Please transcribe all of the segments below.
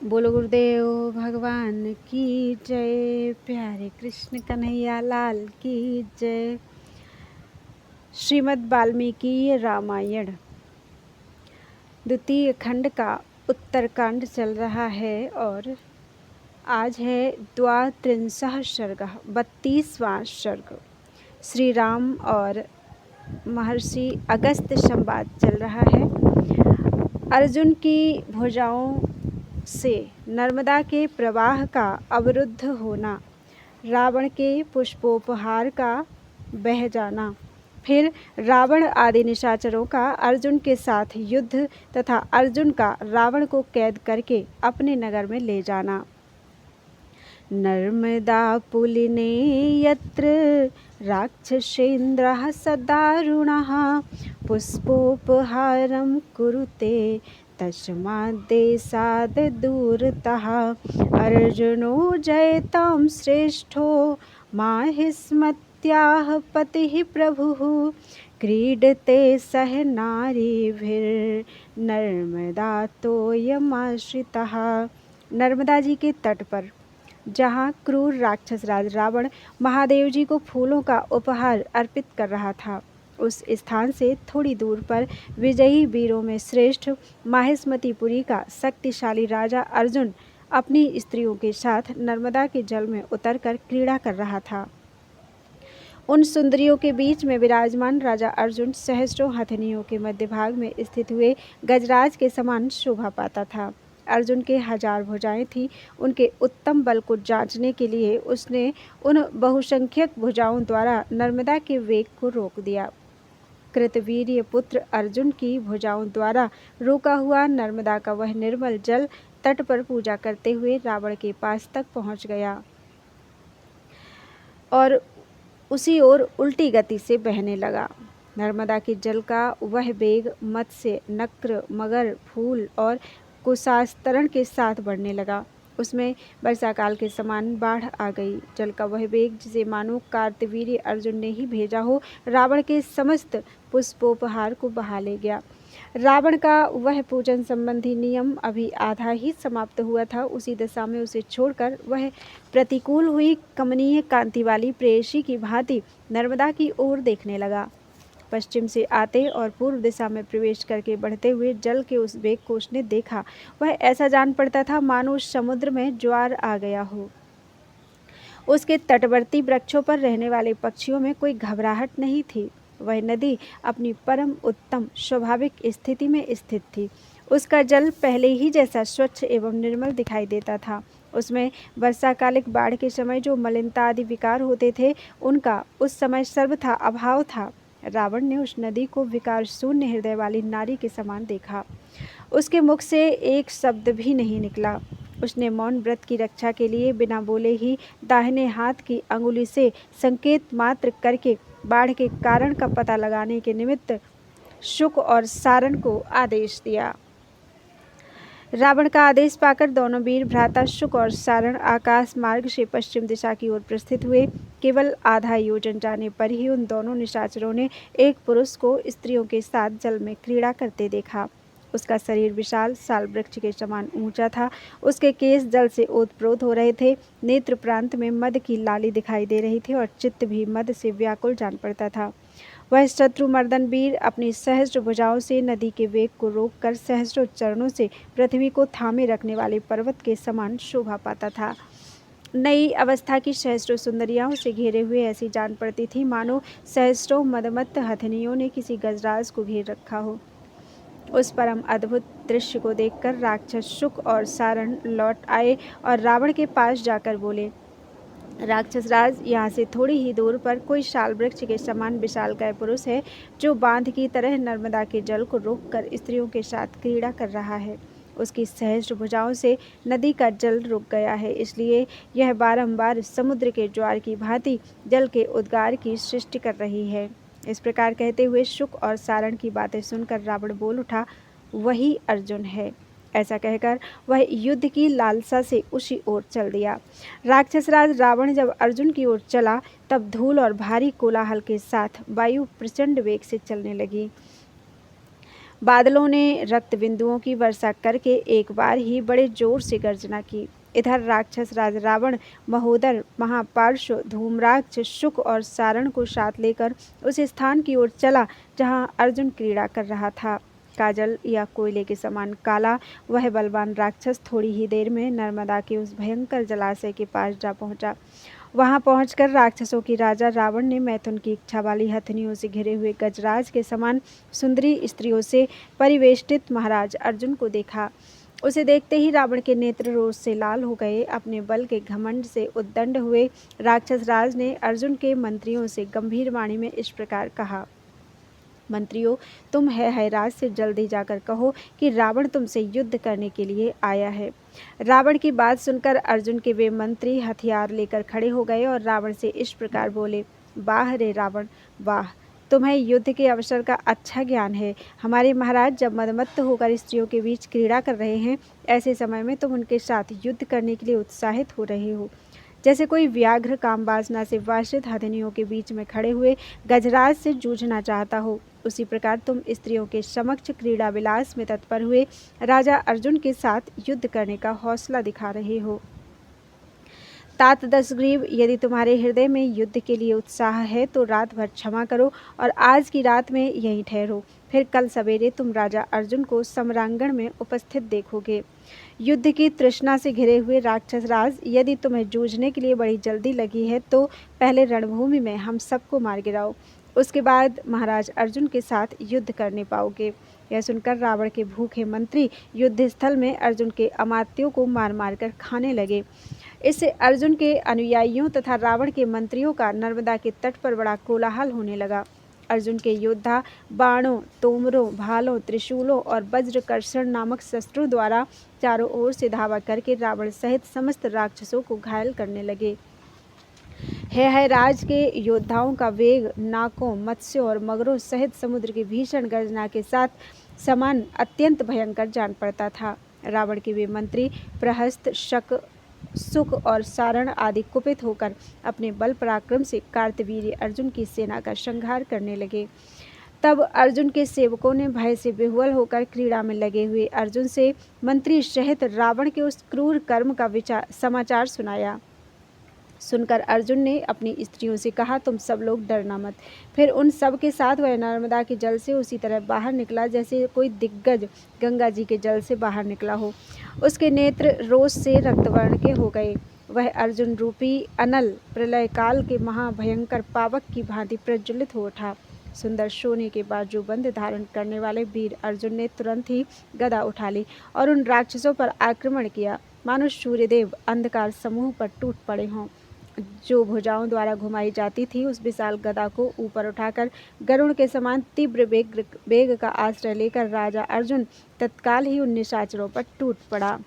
बोलो गुरुदेव भगवान की जय। प्यारे कृष्ण कन्हैया लाल की जय। श्रीमद् वाल्मीकि रामायण द्वितीय खंड का उत्तरकांड चल रहा है और आज है द्वात्रिंशः सर्गः 32वां सर्ग। श्री राम और महर्षि अगस्त्य संवाद चल रहा है। अर्जुन की भुजाओं से नर्मदा के प्रवाह का अवरुद्ध होना, रावण के पुष्पोपहार का बह जाना, फिर रावण आदि निशाचरों का अर्जुन के साथ युद्ध तथा अर्जुन का रावण को कैद करके अपने नगर में ले जाना। नर्मदा पुलिने यत्र राक्षसेन्द्रः सदारुणः पुष्पोपहारं कुरुते तस्माद्देशाद् दूरतः अर्जुनो जयतां श्रेष्ठो माहिष्मत्याः पतिः प्रभुः क्रीडते सह नारीभिर्नर्मदातोयमाश्रितः। नर्मदा जी के तट पर जहाँ क्रूर राक्षस राज रावण महादेव जी को फूलों का उपहार अर्पित कर रहा था, उस स्थान से थोड़ी दूर पर विजयी वीरों में श्रेष्ठ माहिष्मतीपुरी का शक्तिशाली राजा अर्जुन अपनी स्त्रियों के साथ नर्मदा के जल में उतरकर क्रीड़ा कर रहा था। उन सुंदरियों के बीच में विराजमान राजा अर्जुन सहस्रों हथनियों के मध्य भाग में स्थित हुए गजराज के समान शोभा पाता था। अर्जुन के 1000 भुजाएं थीं। उनके उत्तम बल को जांचने के लिए उसने उन बहुसंख्यक भुजाओं द्वारा नर्मदा के वेग को रोक दिया। कृतवीर्य पुत्र अर्जुन की भुजाओं द्वारा रोका हुआ नर्मदा का वह निर्मल जल तट पर पूजा करते हुए रावण के पास तक पहुंच गया और उसी ओर उल्टी गति से बहने लगा। नर्मदा के जल का वह वेग मत्स्य, नक्र, मगर, फूल और कुशास्तरण के साथ बढ़ने लगा। उसमें वर्षाकाल के समान बाढ़ आ गई। जल का वह वेग जिसे मानो कार्तवीर्य अर्जुन ने ही भेजा हो, रावण के समस्त पुष्पोपहार को बहा ले गया। रावण का वह पूजन संबंधी नियम अभी आधा ही समाप्त हुआ था। उसी दशा में उसे छोड़कर वह प्रतिकूल हुई कमनीय कांति वाली प्रेयसी की भांति नर्मदा की ओर देखने लगा। पश्चिम से आते और पूर्व दिशा में प्रवेश करके बढ़ते हुए जल के उस वेग को उसने देखा। वह ऐसा जान पड़ता था मानो समुद्र में ज्वार आ गया हो। उसके तटवर्ती वृक्षों पर रहने वाले पक्षियों में कोई घबराहट नहीं थी। वह नदी अपनी परम उत्तम स्वाभाविक स्थिति में स्थित थी। उसका जल पहले ही जैसा स्वच्छ एवं निर्मल दिखाई देता था। उसमें वर्षाकालिक बाढ़ के समय जो मलिनता आदि विकार होते थे, उनका उस समय सर्वथा अभाव था। रावण ने उस नदी को विकार शून्य हृदय वाली नारी के समान देखा। उसके मुख से एक शब्द भी नहीं निकला। उसने मौन व्रत की रक्षा के लिए बिना बोले ही दाहिने हाथ की अंगुली से संकेत मात्र करके बाढ़ के कारण का पता लगाने के निमित्त शुक और सारण को आदेश दिया। रावण का आदेश पाकर दोनों वीर भ्राता शुक और सारण आकाश मार्ग से पश्चिम दिशा की ओर प्रस्थित हुए। केवल आधा योजन जाने पर ही उन दोनों निशाचरों ने एक पुरुष को स्त्रियों के साथ जल में क्रीड़ा करते देखा। उसका शरीर विशाल साल वृक्ष के समान ऊंचा था। उसके केस जल से ओतप्रोत हो रहे थे। नेत्र प्रांत में मद की लाली दिखाई दे रही थी और चित्त भी मद से व्याकुल जान पड़ता था। वह शत्रुमर्दन वीर अपनी सहस्त्र भुजाओं से नदी के वेग को रोककर सहस्रों चरणों से पृथ्वी को थामे रखने वाले पर्वत के समान शोभा पाता था। नई अवस्था की सहस्रों सुंदरियां उसे घेरे हुए ऐसी जान पड़ती थी मानो सहस्रों मदमत्त हथनियों ने किसी गजराज को घेर रखा हो। उस परम अद्भुत दृश्य को देखकर राक्षस शुक और सारण लौट आए और रावण के पास जाकर बोले, राक्षस राज, यहाँ से थोड़ी ही दूर पर कोई शाल वृक्ष के समान विशालकाय पुरुष है जो बांध की तरह नर्मदा के जल को रोककर स्त्रियों के साथ क्रीड़ा कर रहा है। उसकी सहस्त्र भुजाओं से नदी का जल रुक गया है, इसलिए यह बारंबार समुद्र के ज्वार की भांति जल के उद्गार की सृष्टि कर रही है। इस प्रकार कहते हुए शुक और सारण की बातें सुनकर रावण बोल उठा, वही अर्जुन है। ऐसा कहकर वह युद्ध की लालसा से उसी ओर चल दिया। राक्षसराज रावण जब अर्जुन की ओर चला, तब धूल और भारी कोलाहल के साथ वायु प्रचंड वेग से चलने लगी। बादलों ने रक्त बिंदुओं की वर्षा करके एक बार ही बड़े जोर से गर्जना की। इधर राक्षस राज रावण महोदर, महापार्श्व, धूम्राक्ष, शुक और सारण को साथ लेकर उस स्थान की ओर चला जहाँ अर्जुन क्रीड़ा कर रहा था। काजल या कोयले के समान काला वह बलवान राक्षस थोड़ी ही देर में नर्मदा के उस भयंकर जलाशय के पास जा पहुंचा। वहां पहुंचकर राक्षसों की राजा रावण ने मैथुन की इच्छा वाली हथनियों से घिरे हुए गजराज के समान सुंदरी स्त्रियों से परिवेष्टित महाराज अर्जुन को देखा। उसे देखते ही रावण के नेत्र रोष से लाल हो गए। अपने बल के घमंड से उद्दंड हुए राक्षस राज ने अर्जुन के मंत्रियों से गंभीर वाणी में इस प्रकार कहा, मंत्रियों, तुम है राज से जल्दी जाकर कहो कि रावण तुमसे युद्ध करने के लिए आया है। रावण की बात सुनकर अर्जुन के वे मंत्री हथियार लेकर खड़े हो गए और रावण से इस प्रकार बोले, वाह रे रावण, वाह, तुम्हें युद्ध के अवसर का अच्छा ज्ञान है। हमारे महाराज जब मदमत्त होकर स्त्रियों के बीच क्रीड़ा कर रहे हैं, ऐसे समय में तुम उनके साथ युद्ध करने के लिए उत्साहित हो रहे हो। जैसे कोई व्याघ्र काम वासना से वांछित हथिनियों के बीच में खड़े हुए गजराज से जूझना चाहता हो, उसी प्रकार तुम स्त्रियों के समक्ष क्रीड़ा विलास में तत्पर हुए राजा अर्जुन के साथ युद्ध करने का हौसला दिखा रहे हो। तात दशग्रीव, यदि तुम्हारे हृदय में युद्ध के लिए उत्साह है तो रात भर क्षमा करो और आज की रात में यहीं ठहरो। फिर कल सवेरे तुम राजा अर्जुन को समरांगण में उपस्थित देखोगे। युद्ध की तृष्णा से घिरे हुए राक्षस राज, यदि तुम्हें जूझने के लिए बड़ी जल्दी लगी है तो पहले रणभूमि में हम सबको मार गिराओ, उसके बाद महाराज अर्जुन के साथ युद्ध करने पाओगे। यह सुनकर रावण के भूखे मंत्री युद्ध स्थल में अर्जुन के अमात्यों को मार मार कर खाने लगे। इससे अर्जुन के अनुयायियों तथा रावण के मंत्रियों का नर्मदा के तट पर बड़ा कोलाहल होने लगा। अर्जुन के योद्धा बाणों, तोमरों, भालों, त्रिशूलों और वज्रकर्षण नामक शस्त्रों द्वारा चारों ओर से धावा करके रावण सहित समस्त राक्षसों को घायल करने लगे। है राज के योद्धाओं का वेग नाकों, मत्स्यों और मगरों सहित समुद्र की भीषण गर्जना के साथ समान अत्यंत भयंकर जान पड़ता था। रावण के वे मंत्री प्रहस्त, शक, सुक और सारण आदि कुपित होकर अपने बल पराक्रम से कार्तवीर्य अर्जुन की सेना का संहार करने लगे। तब अर्जुन के सेवकों ने भय से विह्वल होकर क्रीड़ा में लगे हुए अर्जुन से मंत्री सहित रावण के उस क्रूर कर्म का समाचार सुनाया। सुनकर अर्जुन ने अपनी स्त्रियों से कहा, तुम सब लोग डरना मत। फिर उन सब के साथ वह नर्मदा के जल से उसी तरह बाहर निकला जैसे कोई दिग्गज गंगा जी के जल से बाहर निकला हो। उसके नेत्र रोष से रक्तवर्ण के हो गए। वह अर्जुन रूपी अनल प्रलय काल के महाभयंकर पावक की भांति प्रज्वलित हो उठा। सुंदर सोने के बाजूबंद धारण करने वाले वीर अर्जुन ने तुरंत ही गदा उठा ली और उन राक्षसों पर आक्रमण किया, मानो सूर्यदेव अंधकार समूह पर टूट पड़े हों। जो भुजाओं द्वारा घुमाई जाती थी, उस विशाल गदा को ऊपर उठाकर गरुड़ के समान तीव्र वेग का आश्रय लेकर राजा अर्जुन तत्काल ही उन निशाचरों पर टूट पड़ा।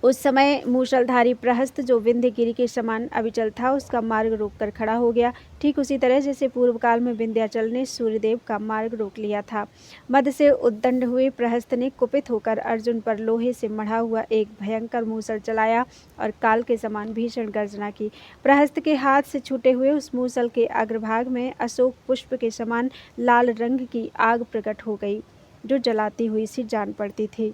उस समय मूषलधारी प्रहस्त, जो विंध्यगिरि के समान अविचल था, उसका मार्ग रोककर खड़ा हो गया, ठीक उसी तरह जैसे पूर्व काल में विंध्याचल ने सूर्यदेव का मार्ग रोक लिया था। मद से उद्दंड हुए प्रहस्त ने कुपित होकर अर्जुन पर लोहे से मढ़ा हुआ एक भयंकर मूसल चलाया और काल के समान भीषण गर्जना की। प्रहस्त के हाथ से छूटे हुए उस मूसल के अग्रभाग में अशोक पुष्प के समान लाल रंग की आग प्रकट हो गई, जो जलाती हुई सी जान पड़ती थी।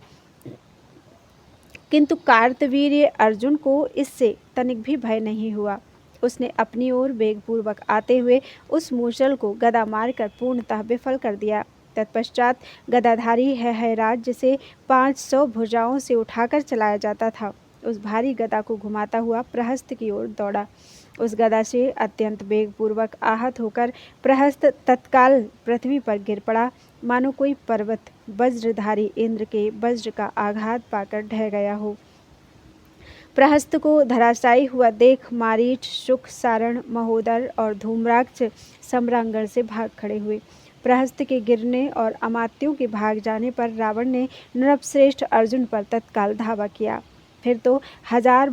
किंतु कार्तवीर्य अर्जुन को इससे तनिक भी भय नहीं हुआ। उसने अपनी ओर वेगपूर्वक आते हुए उस मूसल को गदा मारकर पूर्णतः विफल कर दिया। तत्पश्चात गदाधारी है राज, जिसे 500 भुजाओं से उठाकर चलाया जाता था, उस भारी गदा को घुमाता हुआ प्रहस्त की ओर दौड़ा। उस गदा से अत्यंत वेगपूर्वक आहत होकर प्रहस्त तत्काल पृथ्वी पर गिर पड़ा, मानो कोई पर्वत वज्रधारी इंद्र के वज्र का आघात पाकर ढह गया हो। प्रहस्त को धराशायी हुआ देख मारीच, शुक, सारण, महोदर और धूम्राक्ष सम्रांगण से भाग खड़े हुए। प्रहस्त के गिरने और अमात्यों के भाग जाने पर रावण ने नृपश्रेष्ठ अर्जुन पर तत्काल धावा किया। फिर तो 1000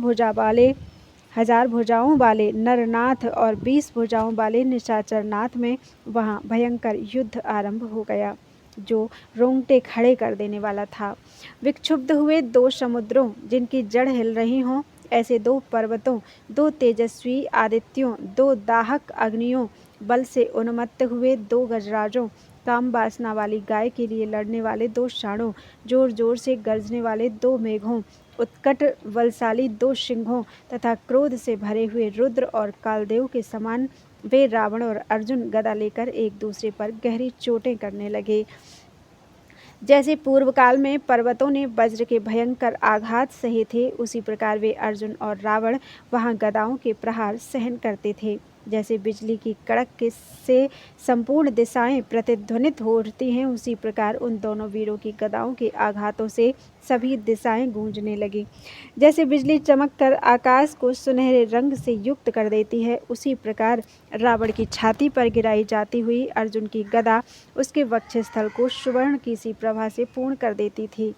भुजाओं वाले नरनाथ और 20 भुजाओं वाले निशाचर नाथ में वहाँ भयंकर युद्ध आरंभ हो गया, जो रोंगटे खड़े कर देने वाला था। विक्षुब्ध हुए 2 समुद्रों, जिनकी जड़ हिल रही हों, ऐसे 2 पर्वतों, 2 तेजस्वी आदित्यों, 2 दाहक अग्नियों, बल से उन्मत्त हुए 2 गजराजों, काम वासना वाली गाय के लिए लड़ने वाले 2 षांडों, जोर जोर से गरजने वाले 2 मेघों, उत्कट बलशाली 2 सिंहों तथा क्रोध से भरे हुए रुद्र और कालदेव के समान वे रावण और अर्जुन गदा लेकर एक दूसरे पर गहरी चोटें करने लगे। जैसे पूर्व काल में पर्वतों ने वज्र के भयंकर आघात सहे थे, उसी प्रकार वे अर्जुन और रावण वहां गदाओं के प्रहार सहन करते थे। जैसे बिजली की कड़क के से संपूर्ण दिशाएं प्रतिध्वनित हो उठती हैं, उसी प्रकार उन दोनों वीरों की गदाओं के आघातों से सभी दिशाएं गूंजने लगी। जैसे बिजली चमक कर आकाश को सुनहरे रंग से युक्त कर देती है, उसी प्रकार रावण की छाती पर गिराई जाती हुई अर्जुन की गदा उसके वक्षस्थल को सुवर्ण की सी प्रभा से पूर्ण कर देती थी।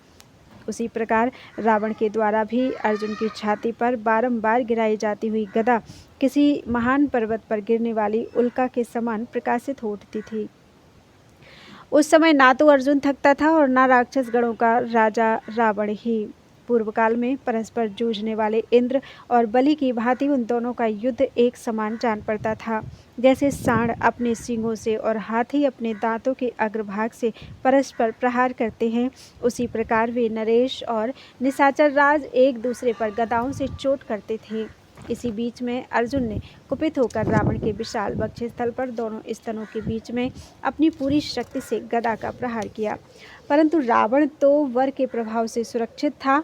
उसी प्रकार रावण के द्वारा भी अर्जुन की छाती पर बारंबार गिराई जाती हुई गदा किसी महान पर्वत पर गिरने वाली उल्का के समान प्रकाशित हो उठती थी। उस समय ना तो अर्जुन थकता था और ना राक्षस गणों का राजा रावण ही। पूर्व काल में परस्पर जूझने वाले इंद्र और बलि की भांति उन दोनों का युद्ध एक समान जान पड़ता था। जैसे सांड अपने सींगों से और हाथी अपने दांतों के अग्रभाग से परस्पर प्रहार करते हैं, उसी प्रकार वे नरेश और निशाचर राज एक दूसरे पर गदाओं से चोट करते थे। इसी बीच में अर्जुन ने कुपित होकर रावण के विशाल वक्षस्थल पर दोनों स्तनों के बीच में अपनी पूरी शक्ति से गदा का प्रहार किया, परंतु रावण तो वर के प्रभाव से सुरक्षित था,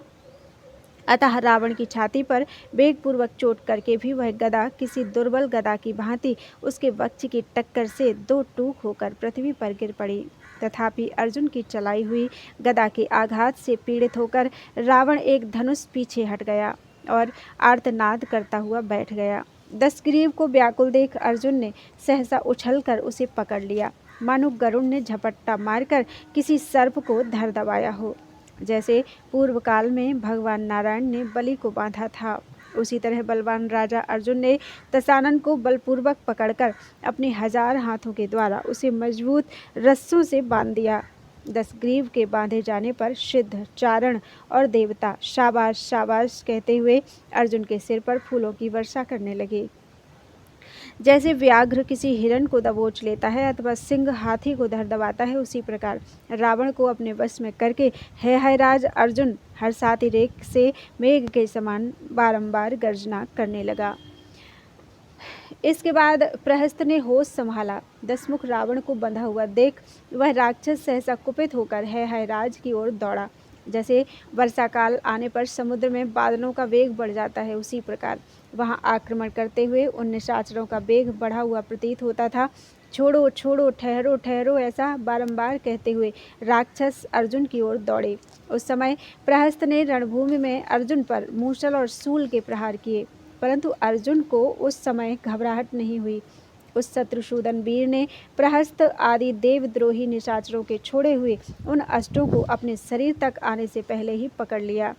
अतः रावण की छाती पर वेगपूर्वक चोट करके भी वह गदा किसी दुर्बल गदा की भांति उसके वक्ष की टक्कर से 2 टूक होकर पृथ्वी पर गिर पड़ी। तथापि अर्जुन की चलाई हुई गदा के आघात से पीड़ित होकर रावण एक धनुष पीछे हट गया और आर्तनाद करता हुआ बैठ गया। दशग्रीव को व्याकुल देख अर्जुन ने सहसा उछलकर उसे पकड़ लिया, मानो गरुड़ ने झपट्टा मारकर किसी सर्प को धर दबाया हो। जैसे पूर्व काल में भगवान नारायण ने बलि को बांधा था, उसी तरह बलवान राजा अर्जुन ने दशानन को बलपूर्वक पकड़कर अपने 1000 हाथों के द्वारा उसे मजबूत रस्सों से बांध दिया। दशग्रीव के बांधे जाने पर सिद्ध, चारण और देवता शाबाश शाबाश कहते हुए अर्जुन के सिर पर फूलों की वर्षा करने लगे। जैसे व्याघ्र किसी हिरण को दबोच लेता है अथवा सिंह हाथी को धर दबाता है, उसी प्रकार रावण को अपने वश में करके है राज अर्जुन हर्षाति रेख से मेघ के समान बारंबार गर्जना करने लगा। इसके बाद प्रहस्त ने होश संभाला। 10 मुख रावण को बंधा हुआ देख वह राक्षस सहसा कुपित होकर है राज की ओर दौड़ा। जैसे वर्षा काल आने पर समुद्र में बादलों का वेग बढ़ जाता है, उसी प्रकार वहां आक्रमण करते हुए उन निशाचरों का वेग बढ़ा हुआ प्रतीत होता था। छोड़ो छोड़ो, ठहरो ठहरो, ऐसा बारंबार कहते हुए राक्षस अर्जुन की ओर दौड़े। उस समय प्रहस्त ने रणभूमि में अर्जुन पर मूसल और शूल के प्रहार किए, परंतु अर्जुन को उस समय घबराहट नहीं हुई। उस शत्रुसूदन वीर ने प्रहस्त आदि देवद्रोही निशाचरों के छोड़े हुए उन अष्टों को अपने शरीर तक आने से पहले ही पकड़ लिया।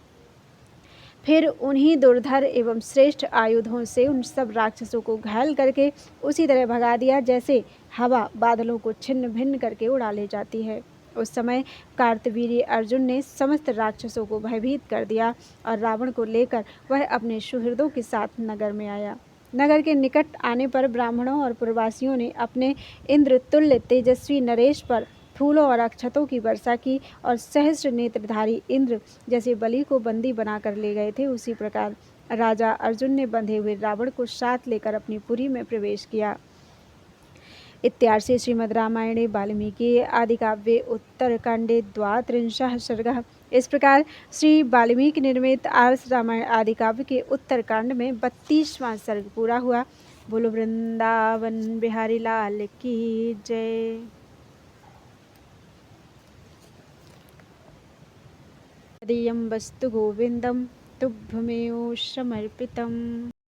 फिर उन्हीं दुर्धर एवं श्रेष्ठ आयुधों से उन सब राक्षसों को घायल करके उसी तरह भगा दिया जैसे हवा बादलों को छिन्न भिन्न करके उड़ा ले जाती है। उस समय कार्तवीर्य अर्जुन ने समस्त राक्षसों को भयभीत कर दिया और रावण को लेकर वह अपने सुहृदों के साथ नगर में आया। नगर के निकट आने पर ब्राह्मणों और पुरवासियों ने अपने इंद्र तुल्य तेजस्वी नरेश पर फूलों और अक्षतों की वर्षा की और सहस्र नेत्रधारी इंद्र जैसे बलि को बंदी बनाकर ले गए थे, उसी प्रकार राजा अर्जुन ने बंधे हुए रावण को साथ लेकर अपनी पुरी में प्रवेश किया। इत्यार्षे श्रीमद् रामायणे वाल्मीकि आदिकाव्ये उत्तरकांडे 32 सर्गः। इस प्रकार श्री वाल्मीकि निर्मित आर्ष रामायण आदिकाव्य के उत्तरकांड में 32वां सर्ग पूरा हुआ। बोलो वृंदावन बिहारी लाल की जय। यदीयं वस्तु गोविंदं तुभ्यमेव समर्पितम्।